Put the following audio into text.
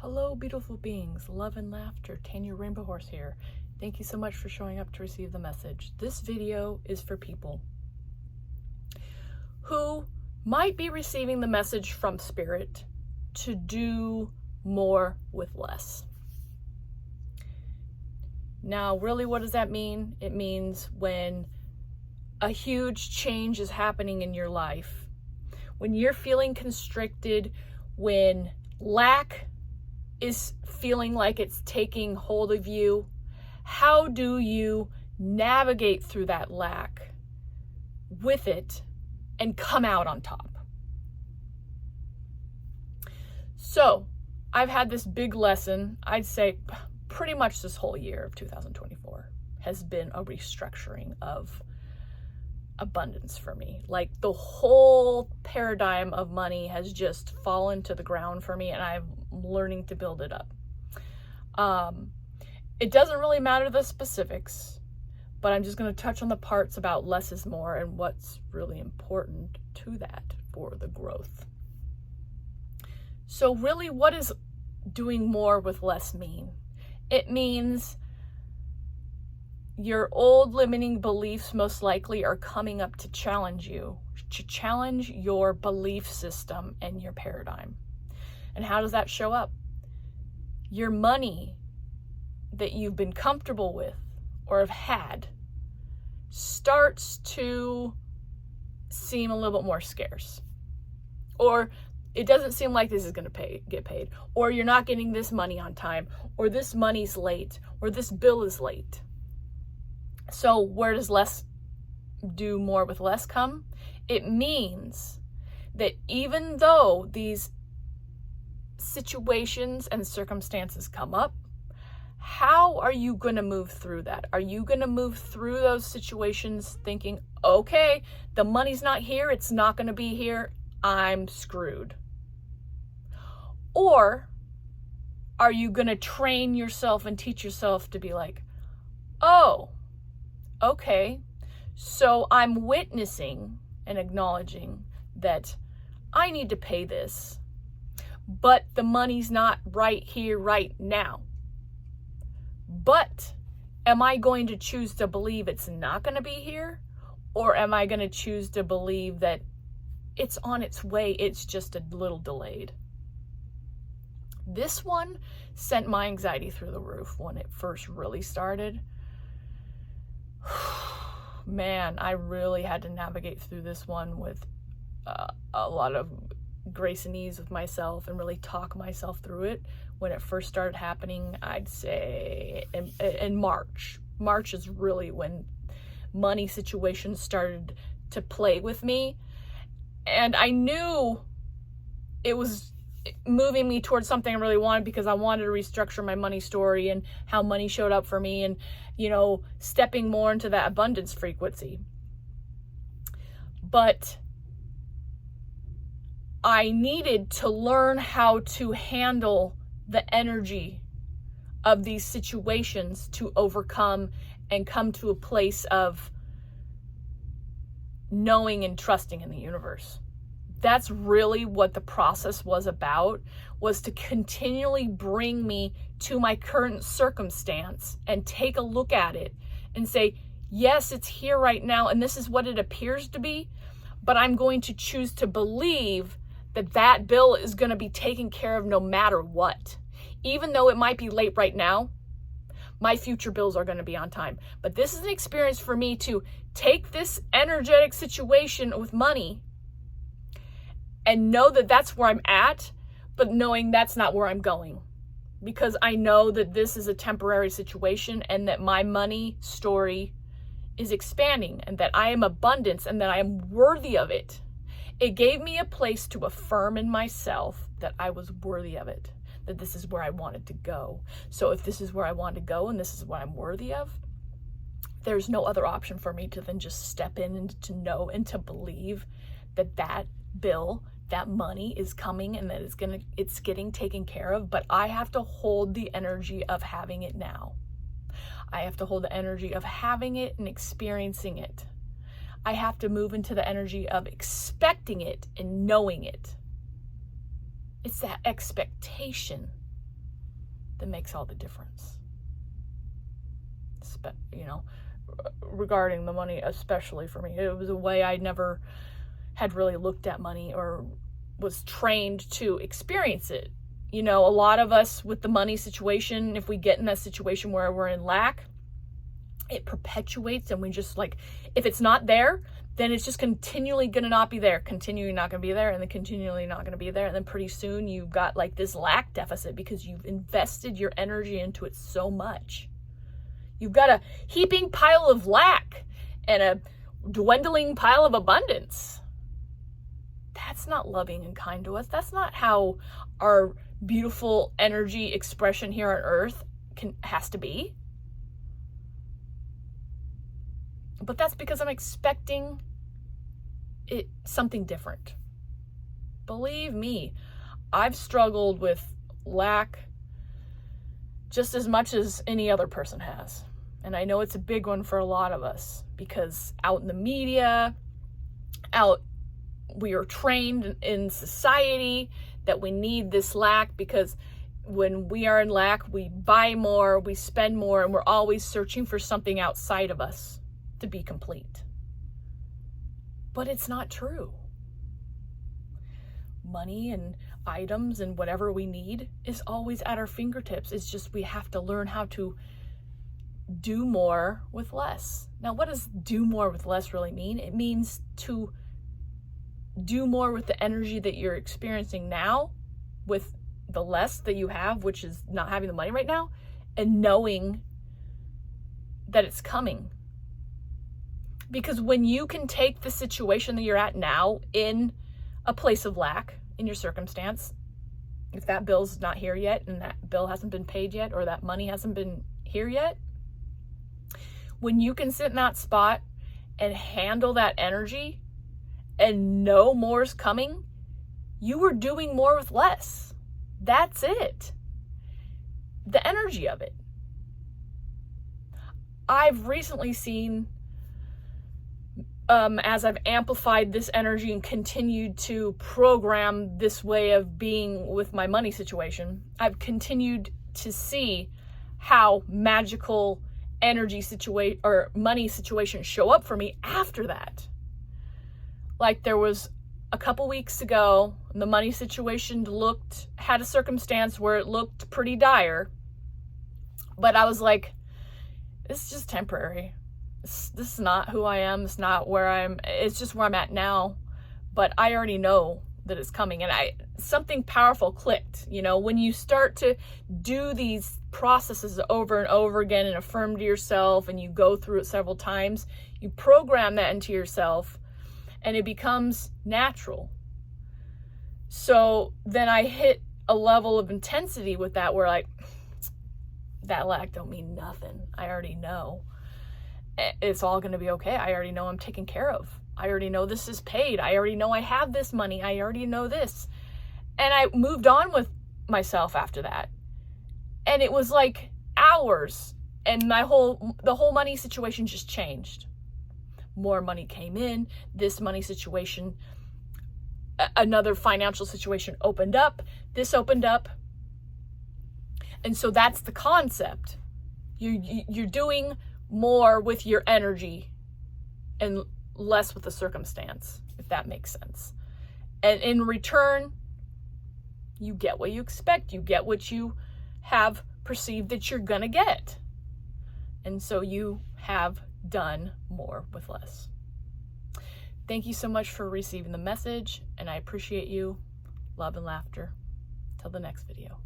Hello, beautiful beings. Love and laughter. Tanya Rainbow Horse here. Thank you so much for showing up to receive the message. This video is for people who might be receiving the message from Spirit to do more with less. Now, really, what does that mean? It means when a huge change is happening in your life, when you're feeling constricted, when lack is feeling like it's taking hold of you, how do you navigate through that lack with it and come out on top? So I've had this big lesson. I'd say pretty much this whole year of 2024 has been a restructuring of abundance for me. Like the whole paradigm of money has just fallen to the ground for me, and I'm learning to build it up. It doesn't really matter the specifics, but I'm just going to touch on the parts about less is more and what's really important to that for the growth. So really, what does doing more with less mean? It means your old limiting beliefs most likely are coming up to challenge you, to challenge your belief system and your paradigm. And how does that show up? Your money that you've been comfortable with or have had starts to seem a little bit more scarce. Or it doesn't seem like this is going to get paid. Or you're not getting this money on time. Or this money's late. Or this bill is late. So where does do more with less come? It means that even though these situations and circumstances come up, how are you going to move through that? Are you going to move through those situations thinking, okay, the money's not here, it's not going to be here, I'm screwed? Or are you going to train yourself and teach yourself to be like, oh, okay, so I'm witnessing and acknowledging that I need to pay this, but the money's not right here, right now. But am I going to choose to believe it's not going to be here? Or am I going to choose to believe that it's on its way, it's just a little delayed? This one sent my anxiety through the roof when it first really started. Man, I really had to navigate through this one with a lot of grace and ease with myself and really talk myself through it. When it first started happening, I'd say in March. March is really when money situations started to play with me. And I knew it was moving me towards something I really wanted, because I wanted to restructure my money story and how money showed up for me, and, you know, stepping more into that abundance frequency. But I needed to learn how to handle the energy of these situations to overcome and come to a place of knowing and trusting in the universe. That's really what the process was about, was to continually bring me to my current circumstance and take a look at it and say, yes, it's here right now, and this is what it appears to be, but I'm going to choose to believe that that bill is going to be taken care of no matter what. Even though it might be late right now, my future bills are going to be on time. But this is an experience for me to take this energetic situation with money and know that that's where I'm at, but knowing that's not where I'm going. Because I know that this is a temporary situation and that my money story is expanding and that I am abundance and that I am worthy of it. It gave me a place to affirm in myself that I was worthy of it, that this is where I wanted to go. So if this is where I want to go and this is what I'm worthy of, there's no other option for me to then just step in and to know and to believe that that bill, that money is coming and that it's getting taken care of. But I have to hold the energy of having it now. I have to hold the energy of having it and experiencing it. I have to move into the energy of expecting it and knowing it. It's that expectation that makes all the difference. Regarding the money, especially for me. It was a way I never had really looked at money or was trained to experience it. A lot of us with the money situation, if we get in that situation where we're in lack, it perpetuates, and we just if it's not there, then it's just continually going to not be there, continually not going to be there, and then continually not going to be there. And then pretty soon you've got this lack deficit because you've invested your energy into it so much. You've got a heaping pile of lack and a dwindling pile of abundance. That's not loving and kind to us. That's not how our beautiful energy expression here on earth has to be. But that's because I'm expecting something different. Believe me, I've struggled with lack just as much as any other person has. And I know it's a big one for a lot of us because out in the media, we are trained in society that we need this lack because when we are in lack, we buy more, we spend more, and we're always searching for something outside of us to be complete. But it's not true. Money and items and whatever we need is always at our fingertips. It's just we have to learn how to do more with less. Now, what does do more with less really mean? It means to do more with the energy that you're experiencing now, with the less that you have, which is not having the money right now, and knowing that it's coming. Because when you can take the situation that you're at now in a place of lack, in your circumstance, if that bill's not here yet and that bill hasn't been paid yet or that money hasn't been here yet, when you can sit in that spot and handle that energy and know more's coming, you are doing more with less. That's it. The energy of it. I've recently seen, as I've amplified this energy and continued to program this way of being with my money situation, I've continued to see how magical energy situation or money situations show up for me after that. Like there was a couple weeks ago, the money situation had a circumstance where it looked pretty dire, but I was like, this is just temporary. This is not who I am. It's not it's just where I'm at now, but I already know that it's coming. And something powerful clicked, when you start to do these processes over and over again and affirm to yourself and you go through it several times, you program that into yourself and it becomes natural. So then I hit a level of intensity with that where that lack don't mean nothing. I already know. It's all going to be okay. I already know I'm taken care of. I already know this is paid. I already know I have this money. I already know this. And I moved on with myself after that. And it was like hours and the whole money situation just changed. More money came in. This money situation, another financial situation opened up. This opened up. And so that's the concept. You're doing more with your energy and less with the circumstance, if that makes sense. And in return, you get what you expect. You get what you have perceived that you're gonna get. And so you have done more with less. Thank you so much for receiving the message, and I appreciate you. Love and laughter. Till the next video.